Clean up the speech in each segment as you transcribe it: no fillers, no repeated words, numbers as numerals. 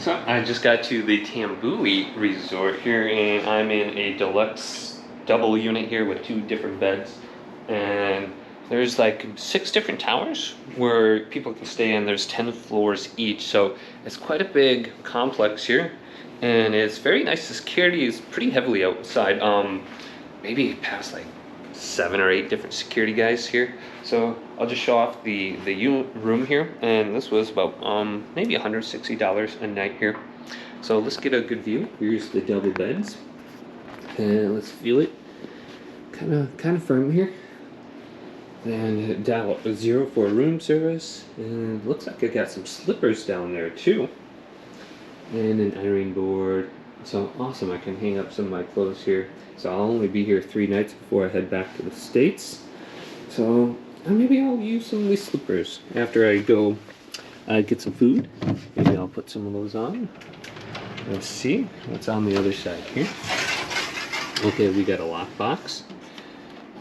So I just got to the Tambuli resort here, and I'm in a deluxe double unit here with 2 different beds. And there's like 6 different towers where people can stay in. There's 10 floors each, so it's quite a big complex here. And it's very nice. The security is pretty heavily outside. Maybe past like 7 or 8 different security guys here. So I'll just show off the room here, and this was about maybe $160 a night here. So let's get a good view. Here's the double beds, and let's feel it. Kind of firm here. And dial 0 for room service, and it looks like I got some slippers down there too, and an ironing board. So awesome! I can hang up some of my clothes here. So I'll only be here 3 nights before I head back to the States. So maybe I'll use some of these slippers after I go get some food. Maybe I'll put some of those on. Let's see what's on the other side here. Okay, we got a lockbox.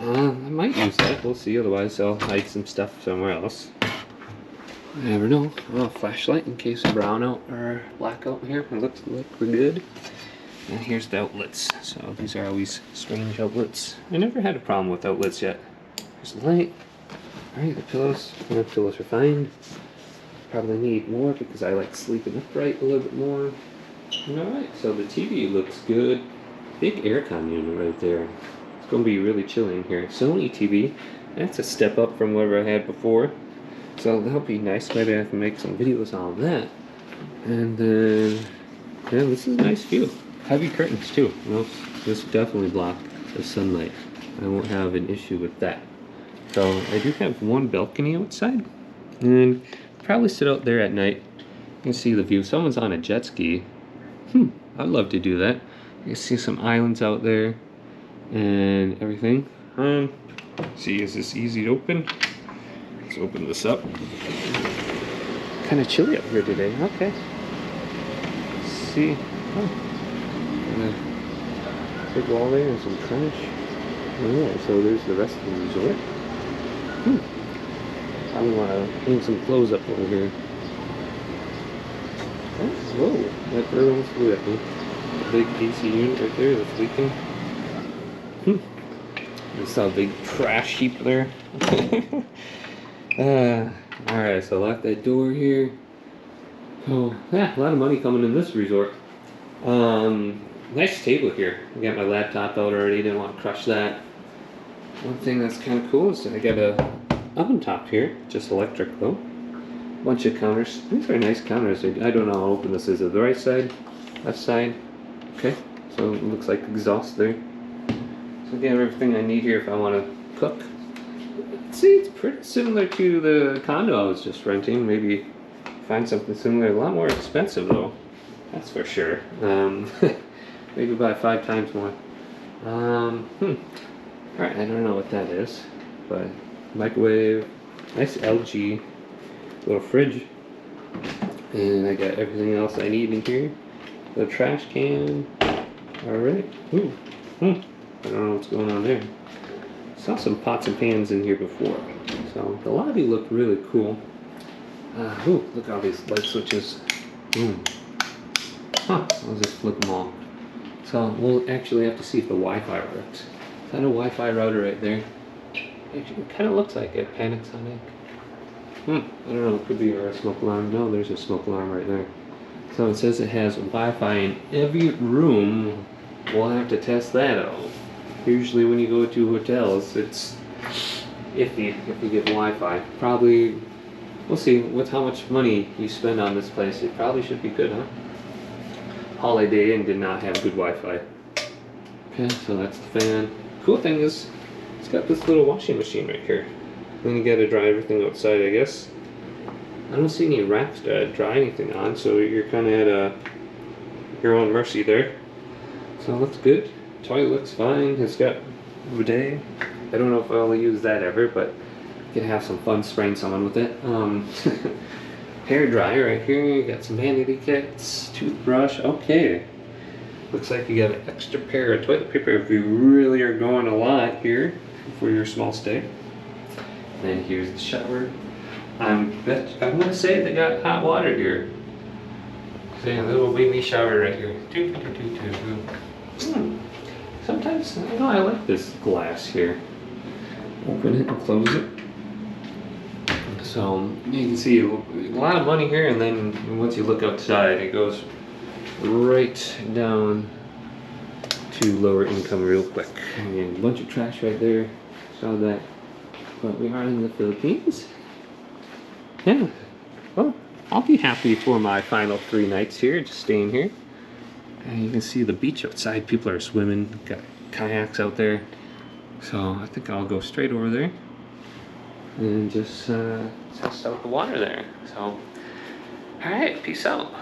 I might use that. We'll see. Otherwise, I'll hide some stuff somewhere else. I never know. Oh, flashlight in case of brownout or blackout here. It looks like we're good. And here's the outlets. So these are always strange outlets. I never had a problem with outlets yet. There's the light. Alright, the pillows. The pillows are fine. Probably need more because I like sleeping upright a little bit more. Alright, so the TV looks good. Big aircon unit right there. It's going to be really chilly in here. Sony TV. That's a step up from whatever I had before. So that'll be nice. Maybe I can make some videos on that. And then, yeah, this is a nice view. Heavy curtains too. Well, this definitely block the sunlight. I won't have an issue with that. So I do have 1 balcony outside, and probably sit out there at night. You can see the view. Someone's on a jet ski. I'd love to do that. You can see some islands out there and everything. See, is this easy to open? Let's open this up. Kind of chilly up here today. Okay. Let's see. Oh. Big wall there and some trash. Alright, so there's the rest of the resort. I want to hang some clothes up over here. Oh, whoa, that bird almost flew at me. A big AC unit right there that's leaking. I saw a big trash heap there. Alright, so lock that door here. Oh, yeah, a lot of money coming in this resort. Nice table here. I got my laptop out already, didn't want to crush that. One thing that's kind of cool is that I got a oven top here, just electric though. Bunch of counters. These are nice counters. I don't know how open this is. At the right side, left side. Okay, so it looks like exhaust there. So I got everything I need here if I want to cook. See, it's pretty similar to the condo I was just renting. Maybe find something similar. A lot more expensive though. That's for sure. Maybe buy 5 times more. Alright, I don't know what that is, but microwave, nice LG, little fridge, and I got everything else I need in here. The trash can. Alright. I don't know what's going on there. Saw some pots and pans in here before, so the lobby looked really cool. Look at all these light switches. I'll just flip them all. So we'll actually have to see if the Wi-Fi works. Is that a Wi-Fi router right there? It kind of looks like it. Panasonic. I don't know. It could be a smoke alarm. No, there's a smoke alarm right there. So it says it has Wi-Fi in every room. We'll have to test that out. Usually when you go to hotels, it's iffy if you get Wi-Fi. Probably, we'll see with how much money you spend on this place. It probably should be good, huh? Holiday Inn did not have good Wi-Fi. Okay, so that's the fan. Cool thing is, it's got this little washing machine right here. Then you gotta dry everything outside, I guess. I don't see any racks to dry anything on, so you're kind of at your own mercy there. So it looks good. Toilet looks fine. It's got bidet. I don't know if I'll use that ever, but you can have some fun spraying someone with it. Hair dryer right here. You got some vanity kits, toothbrush. Okay. Looks like you got an extra pair of toilet paper if you really are going a lot here for your small stay. And then here's the shower. I'm gonna say they got hot water here. See, a little baby shower right here. Sometimes, you know, I like this glass here. Open it and close it. So you can see a lot of money here, and then once you look outside, it goes right down to lower income real quick. And a bunch of trash right there. Saw that. But we are in the Philippines. Yeah. Well, I'll be happy for my final 3 nights here, just staying here. And you can see the beach outside. People are swimming. Got kayaks out there. So I think I'll go straight over there and just test out the water there. So, all right, peace out.